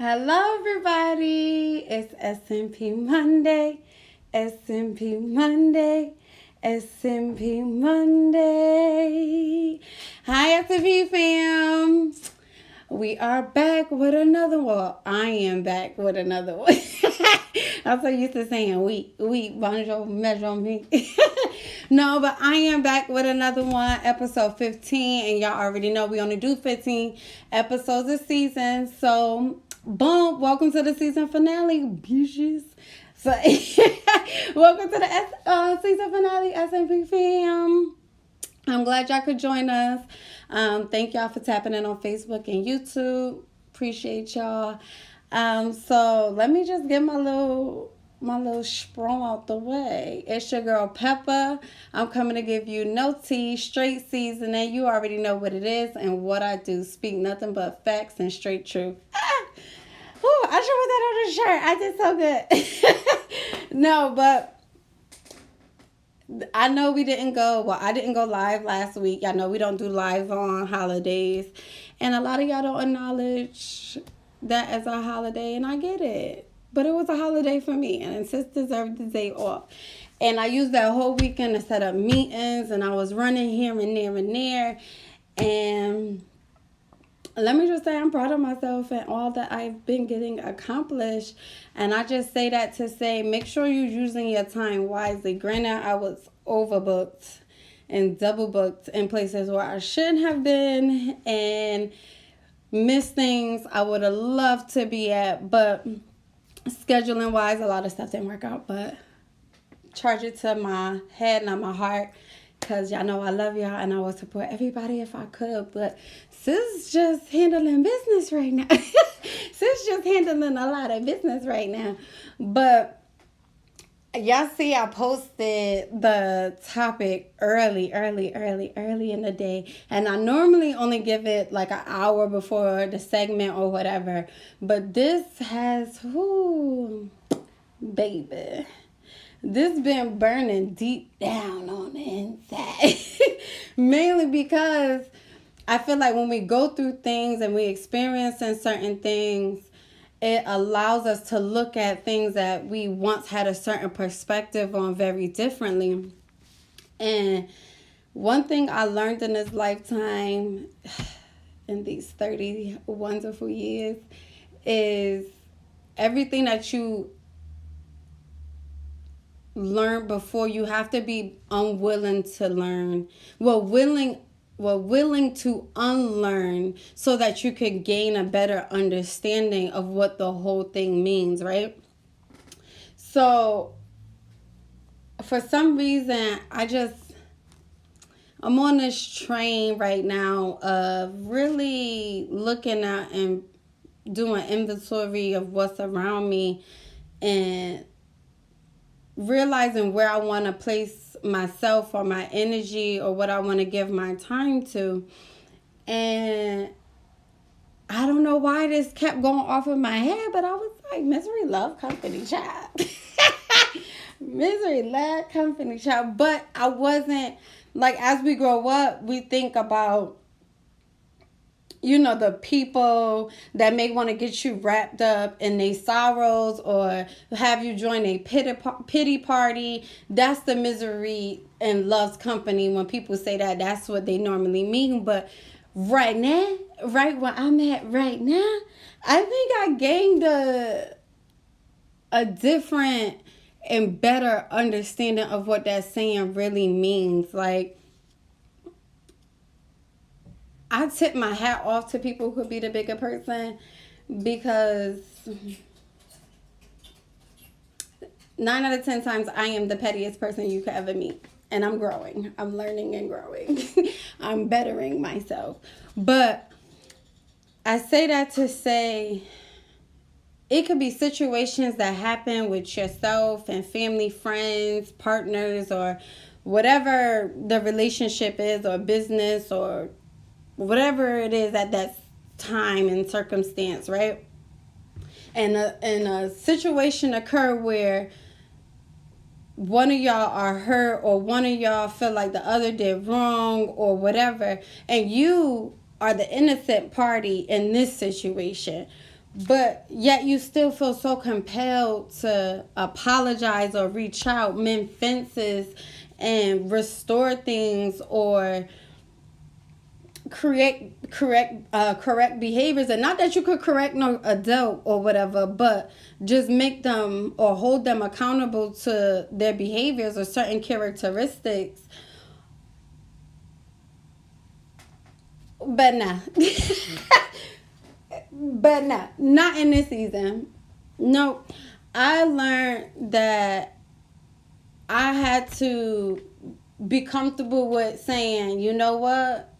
Hello, everybody. It's SMP Monday. SMP Monday. SMP Monday. Hi, SMP fam. We are back with another one. Well, I am back with another one. I'm so used to saying we, bonjour, measure me. No, but I am back with another one, episode 15. And y'all already know we only do 15 episodes a season. So, boom, welcome to the season finale, bitches. So, welcome to the season finale, SMP fam. I'm glad y'all could join us. Thank y'all for tapping in on Facebook and YouTube. Appreciate y'all. So let me just get my little sprawl out the way. It's your girl Peppa. I'm coming to give you no tea, straight seasoning. You already know what it is and what I do. Speak nothing but facts and straight truth. Ooh, I should put that on the shirt. I did so good. No, but I know we didn't go, well, I didn't go live last week. Y'all know we don't do live on holidays. And a lot of y'all don't acknowledge that as a holiday, and I get it. But it was a holiday for me, and sis deserved the day off. And I used that whole weekend to set up meetings, and I was running here and there and there. And let me just say I'm proud of myself and all that I've been getting accomplished. And I just say that to say, make sure you're using your time wisely. Granted, I was overbooked and double booked in places where I shouldn't have been and missed things I would have loved to be at. But scheduling wise, a lot of stuff didn't work out. But charge it to my head, not my heart. Because y'all know I love y'all and I would support everybody if I could. But sis just handling business right now. Sis just handling a lot of business right now. But y'all see I posted the topic early in the day. And I normally only give it like an hour before the segment or whatever. But this has, baby. This been burning deep down on the inside. Mainly because I feel like when we go through things and we experience certain things, it allows us to look at things that we once had a certain perspective on very differently. And one thing I learned in this lifetime, in these 30 wonderful years, is everything that you learn before, you have to be unwilling to learn. Willing to unlearn so that you could gain a better understanding of what the whole thing means, right? So for some reason, I'm on this train right now of really looking at and doing inventory of what's around me and realizing where I want to place myself or my energy or what I want to give my time to. And I don't know why this kept going off in my head, but I was like, misery love company, child. Misery love company, child. But I wasn't, like, as we grow up, we think about, the people that may want to get you wrapped up in their sorrows or have you join a pity party. That's the misery and love's company. When people say that, that's what they normally mean. But right now, right where I'm at right now, I think I gained a different and better understanding of what that saying really means. Like, I tip my hat off to people who could be the bigger person, because 9 out of 10 times I am the pettiest person you could ever meet. And I'm growing. I'm learning and growing. I'm bettering myself. But I say that to say it could be situations that happen with yourself and family, friends, partners, or whatever the relationship is, or business, or whatever it is at that time and circumstance, right? And a situation occur where one of y'all are hurt, or one of y'all feel like the other did wrong or whatever, and you are the innocent party in this situation. but yet you still feel so compelled to apologize or reach out, mend fences, and restore things, or correct behaviors. And not that you could correct no adult or whatever, but just make them or hold them accountable to their behaviors or certain characteristics. But nah. But nah, not in this season. No, I learned that I had to be comfortable with saying, you know what?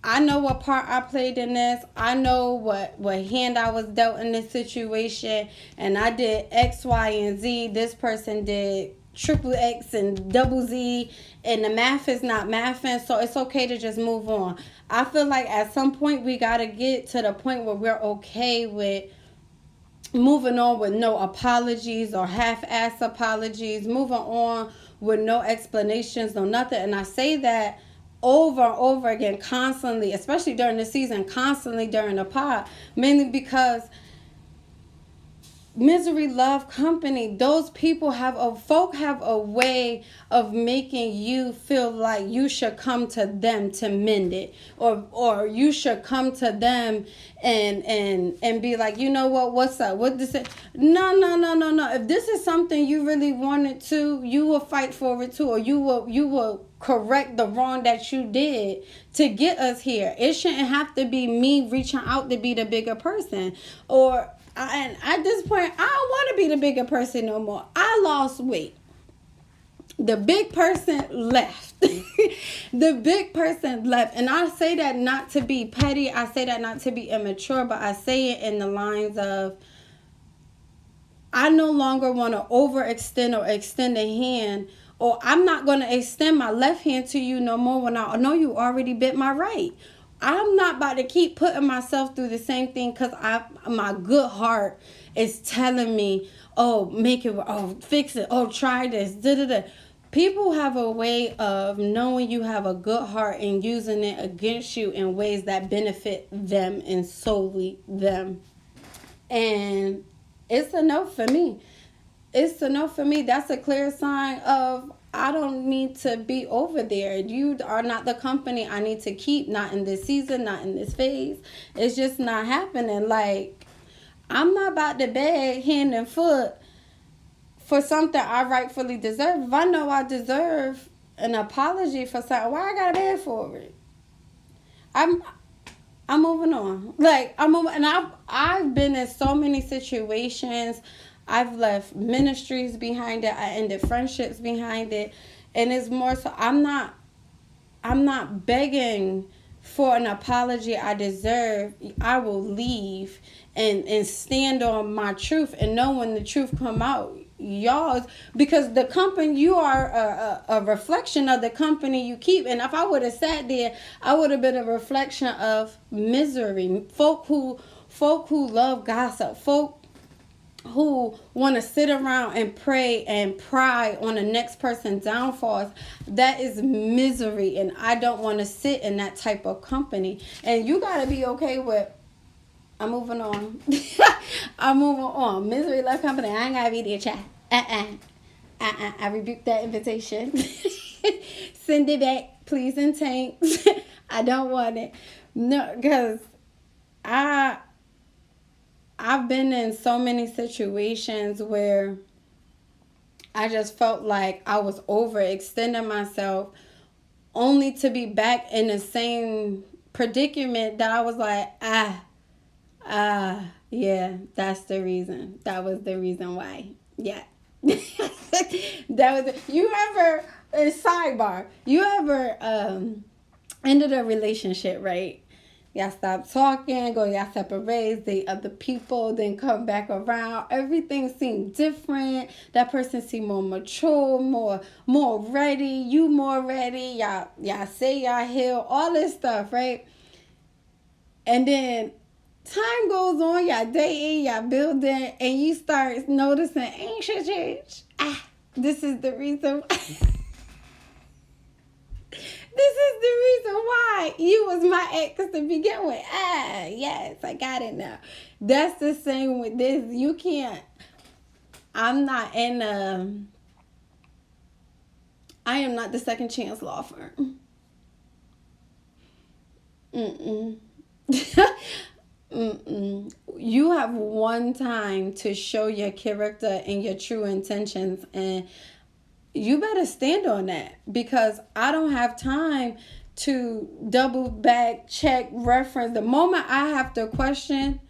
I know what part I played in this. I know what hand I was dealt in this situation. And I did X, Y, and Z. This person did triple X and double Z. And the math is not mathing. So it's okay to just move on. I feel like at some point we got to get to the point where we're okay with moving on with no apologies or half-ass apologies. Moving on with no explanations, no nothing. And I say that over and over again, constantly, especially during the season, constantly during the pod, mainly because misery love company. Those people have a way of making you feel like you should come to them to mend it, or you should come to them and be like, you know what's up, what this is. No. If this is something you really wanted to, you will fight for it too, or you will correct the wrong that you did to get us here. It shouldn't have to be me reaching out to be the bigger person. And at this point, I don't want to be the bigger person no more. I lost weight. The big person left. The big person left. And I say that not to be petty. I say that not to be immature. But I say it in the lines of, I no longer want to overextend or extend a hand. Or I'm not going to extend my left hand to you no more when I know you already bit my right. I'm not about to keep putting myself through the same thing because my good heart is telling me, oh, make it, oh, fix it, oh, try this, da-da-da. People have a way of knowing you have a good heart and using it against you in ways that benefit them and solely them. And it's a no for me. It's a no for me. That's a clear sign of, I don't need to be over there. You are not the company I need to keep. Not in this season, not in this phase. It's just not happening. Like, I'm not about to beg hand and foot for something I rightfully deserve. If I know I deserve an apology for something, why I gotta beg for it? I'm moving on. Like, I'm moving, and I've been in so many situations. I've left ministries behind it. I ended friendships behind it. And it's more so, I'm not begging for an apology I deserve. I will leave and stand on my truth and know when the truth come out. Y'all, because the company, you are a reflection of the company you keep. And if I would have sat there, I would have been a reflection of misery. Folk who love gossip. Folk who want to sit around and pray and pry on the next person's downfalls. That is misery, and I don't want to sit in that type of company. And you got to be okay with, I'm moving on. I'm moving on. Misery love company. I ain't got to be there, chat. I rebuke that invitation. Send it back, please, and thanks. I don't want it. No, because I've been in so many situations where I just felt like I was overextending myself, only to be back in the same predicament that I was like, yeah, that's the reason. That was the reason why. Yeah. You ever, sidebar, you ever ended a relationship, right? Y'all stop talking, go y'all separate ways, date other people, then come back around. Everything seemed different. That person seemed more mature, more ready. You more ready. Y'all say y'all heal, all this stuff, right? And then time goes on, y'all dating, y'all building, and you start noticing, ain't shit changed. This is the reason. This is the reason why you was my ex to begin with. Ah, yes, I got it now. That's the same with this. You can't. I'm not in a. I am not the second chance law firm. Mm-mm. Mm-mm. You have one time to show your character and your true intentions, and you better stand on that, because I don't have time to double back, check, reference. The moment I have to question,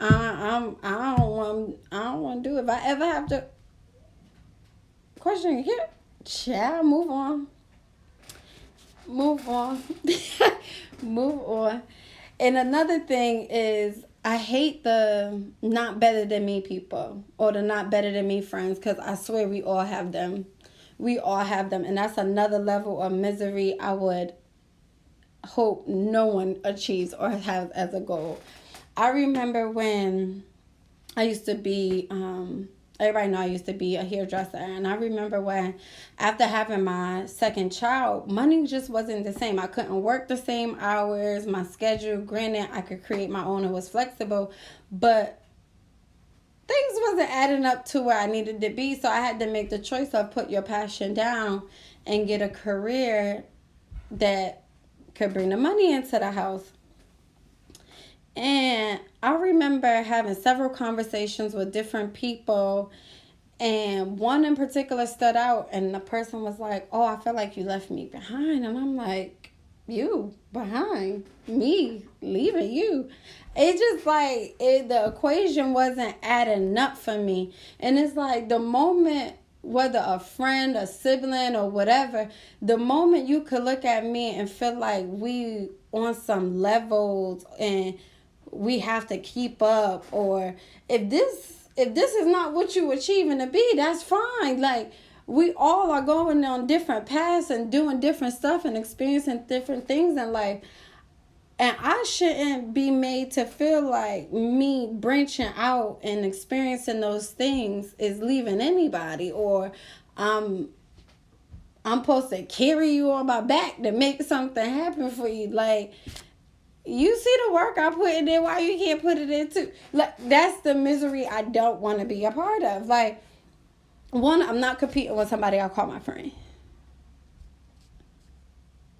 I don't want to do it. If I ever have to question, yeah, child, move on. Move on. Move on. And another thing is, I hate the not better than me people, or the not better than me friends, because I swear we all have them. We all have them. And that's another level of misery I would hope no one achieves or has as a goal. I remember when I used to be, everybody know I used to be a hairdresser. And I remember when, after having my second child, money just wasn't the same. I couldn't work the same hours. My schedule, granted, I could create my own. It was flexible. But things wasn't adding up to where I needed to be. So I had to make the choice of put your passion down and get a career that could bring the money into the house. And I remember having several conversations with different people, and one in particular stood out, and the person was like, "Oh, I feel like you left me behind." And I'm like, "You behind me leaving you?" It just like the equation wasn't adding up for me. And it's like, the moment, whether a friend, a sibling, or whatever, the moment you could look at me and feel like we on some levels and we have to keep up, or if this is not what you achieving to be, that's fine. Like, we all are going on different paths and doing different stuff and experiencing different things in life. And I shouldn't be made to feel like me branching out and experiencing those things is leaving anybody, or I'm supposed to carry you on my back to make something happen for you. Like, you see the work I put in there, why you can't put it in too? Like, that's the misery I don't want to be a part of. Like, one, I'm not competing with somebody I call my friend.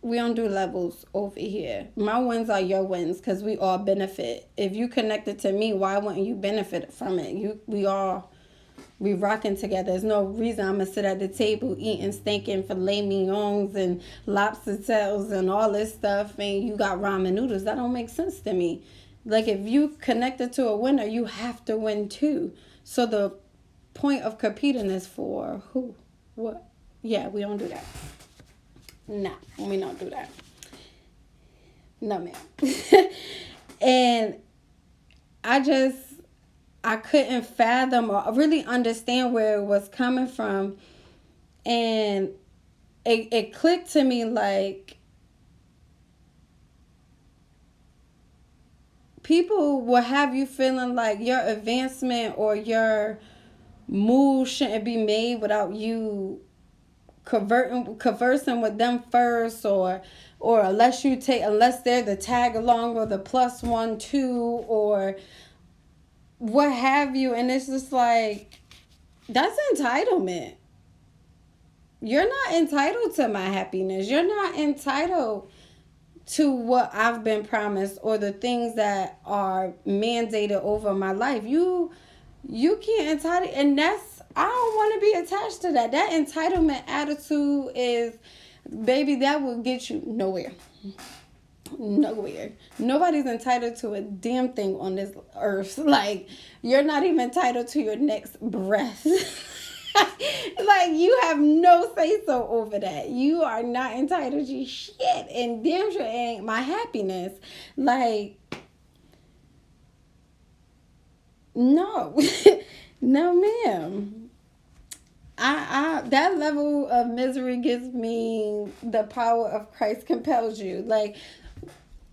We don't do levels over here. My wins are your wins, because we all benefit. If you connected to me, why wouldn't you benefit from it? We rocking together. There's no reason I'm going to sit at the table eating stinking filet mignons and lobster tails and all this stuff, and you got ramen noodles. That don't make sense to me. Like, if you connected to a winner, you have to win too. So the point of competing is for who? What? Yeah, we don't do that. No, we don't do that. No, ma'am. And I couldn't fathom or really understand where it was coming from. And it clicked to me, like, people will have you feeling like your advancement or your move shouldn't be made without you conversing with them first, or unless they're the tag along or the plus one too, or what have you. And it's just like, that's entitlement. You're not entitled to my happiness. You're not entitled to what I've been promised or the things that are mandated over my life. You can't entitle, and I don't want to be attached to that. That entitlement attitude is, baby, that will get you nowhere. Nowhere. Nobody's entitled to a damn thing on this earth. Like, you're not even entitled to your next breath. Like, you have no say-so over that. You are not entitled to shit, and damn sure ain't my happiness. Like, no. No, ma'am. I that level of misery gives me the power of Christ compels you. Like,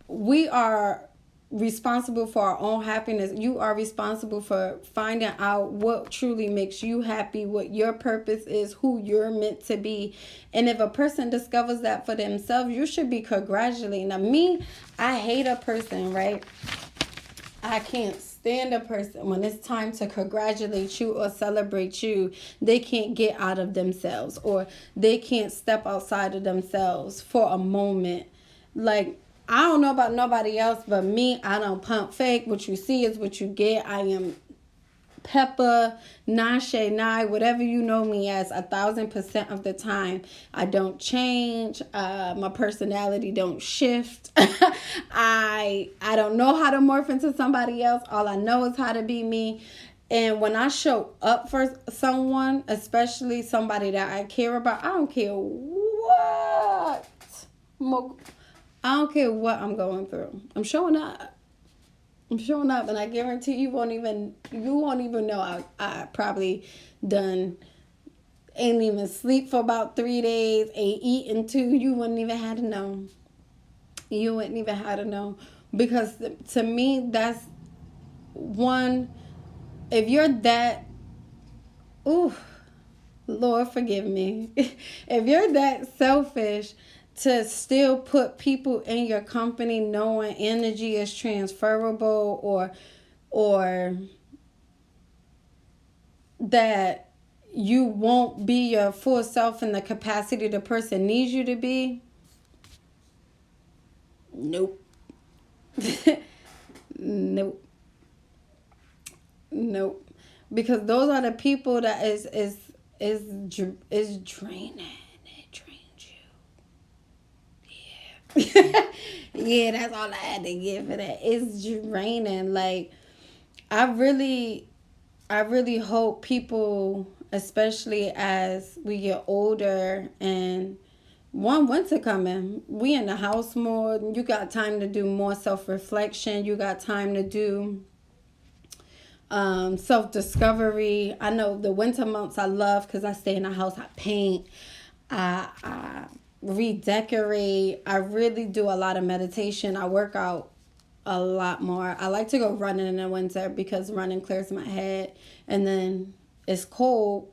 we are responsible for our own happiness. You are responsible for finding out what truly makes you happy, what your purpose is, who you're meant to be. And if a person discovers that for themselves, you should be congratulating. Now, me, I hate a person, right? I can't stand a person when it's time to congratulate you or celebrate you. They can't get out of themselves, or they can't step outside of themselves for a moment. Like, I don't know about nobody else, but me, I don't pump fake. What you see is what you get. I am Peppa, Nashe, Nye, whatever you know me as, 1,000% of the time. I don't change. My personality don't shift. I don't know how to morph into somebody else. All I know is how to be me. And when I show up for someone, especially somebody that I care about, I don't care what. I don't care what I'm going through. I'm showing up. And I guarantee you won't even know I probably ain't even sleep for about 3 days, ain't eaten 2. You wouldn't even have to know. Because to me, that's one, if you're that, ooh, Lord forgive me. If you're that selfish to still put people in your company knowing energy is transferable, or that you won't be your full self in the capacity the person needs you to be, nope. Nope. Because those are the people that is draining. Yeah, that's all I had to give for that. It's draining. Like, I really hope people, especially as we get older and winter coming, we in the house more. You got time to do more self-reflection. You got time to do self-discovery. I know the winter months I love because I stay in the house. I paint. I redecorate. I really do a lot of meditation. I work out a lot more. I like to go running in the winter because running clears my head, and then it's cold,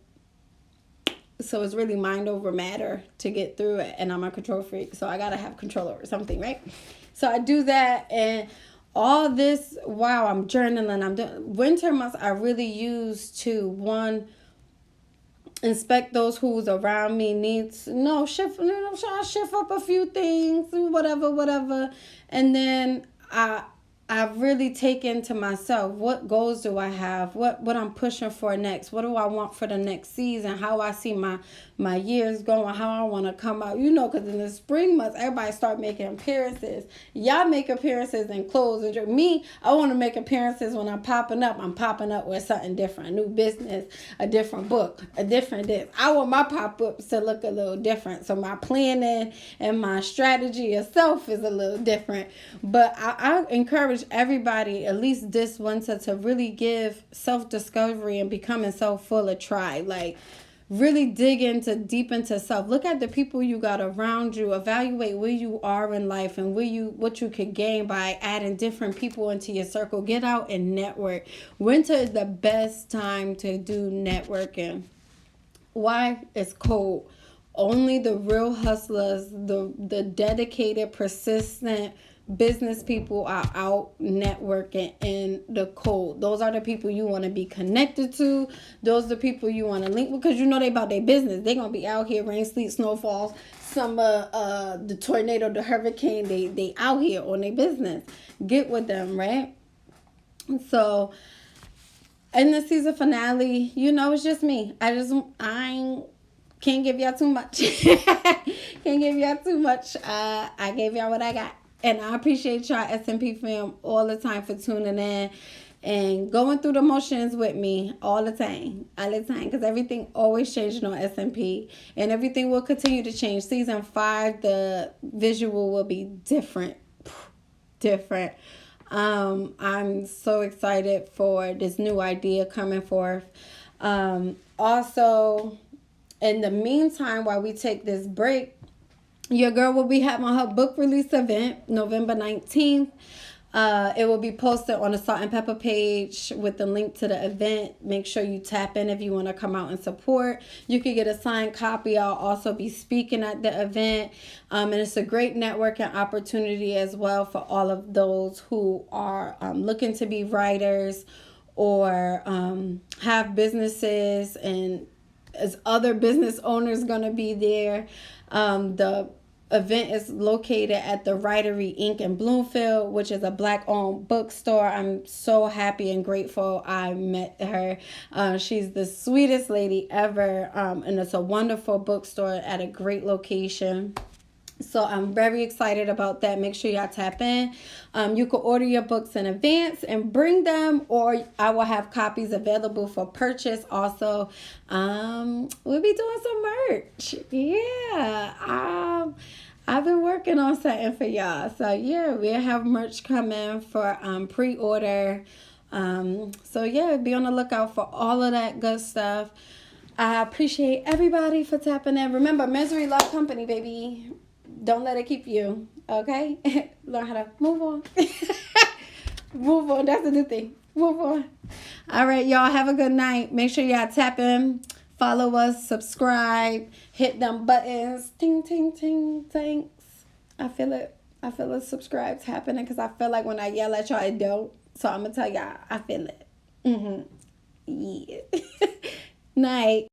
so it's really mind over matter to get through it, and I'm a control freak, so I gotta have control over something, right? So I do that, and all this while I'm journaling. I'm doing winter months. I really use to inspect those who's around me, shift up a few things, whatever, and then I've really taken to myself, what goals do I have, what I'm pushing for next, what do I want for the next season, how I see my years going, how I want to come out, because in the spring months, everybody start making appearances. Y'all make appearances in clothes. And me, I want to make appearances when I'm popping up with something different, a new business, a different book, a different this. I want my pop-ups to look a little different, so my planning and my strategy itself is a little different. But I encourage everybody, at least this winter, to really give self-discovery and becoming self-full a try. Like, really dig deep into self. Look at the people you got around you. Evaluate where you are in life and what you could gain by adding different people into your circle. Get out and network. Winter is the best time to do networking. Why? It's cold. Only the real hustlers, the dedicated, persistent business people are out networking in the cold. Those are the people you want to be connected to. Those are the people you want to link with, because they about their business. They're going to be out here, rain, sleet, snowfalls, summer, the tornado, the hurricane. They out here on their business. Get with them, right? So, in the season finale, it's just me. I can't give y'all too much. I gave y'all what I got. And I appreciate y'all SMP fam all the time for tuning in and going through the motions with me all the time. Because everything always changing on SMP. And everything will continue to change. Season 5, the visual will be different. I'm so excited for this new idea coming forth. Also, in the meantime, while we take this break, your girl will be having her book release event November 19th. It will be posted on the Salt and Peppa page with the link to the event. Make sure you tap in if you want to come out and support. You can get a signed copy. I'll also be speaking at the event. And it's a great networking opportunity as well for all of those who are looking to be writers or have businesses, and as other business owners going to be there. The event is located at the Writery Inc. in Bloomfield, which is a Black-owned bookstore. I'm so happy and grateful I met her. She's the sweetest lady ever, and it's a wonderful bookstore at a great location. So I'm very excited about that. Make sure y'all tap in. You can order your books in advance and bring them, or I will have copies available for purchase. Also, we'll be doing some merch. Yeah. I've been working on something for y'all. So yeah, we'll have merch coming for pre-order. So yeah, be on the lookout for all of that good stuff. I appreciate everybody for tapping in. Remember, misery love company, baby. Don't let it keep you, okay? Learn how to move on. Move on. That's the new thing. Move on. All right, y'all. Have a good night. Make sure y'all tap in. Follow us. Subscribe. Hit them buttons. Ting, ting, ting. Thanks. I feel it. I feel the subscribes happening because I feel like when I yell at y'all, it don't. So I'm going to tell y'all, I feel it. Yeah. Night.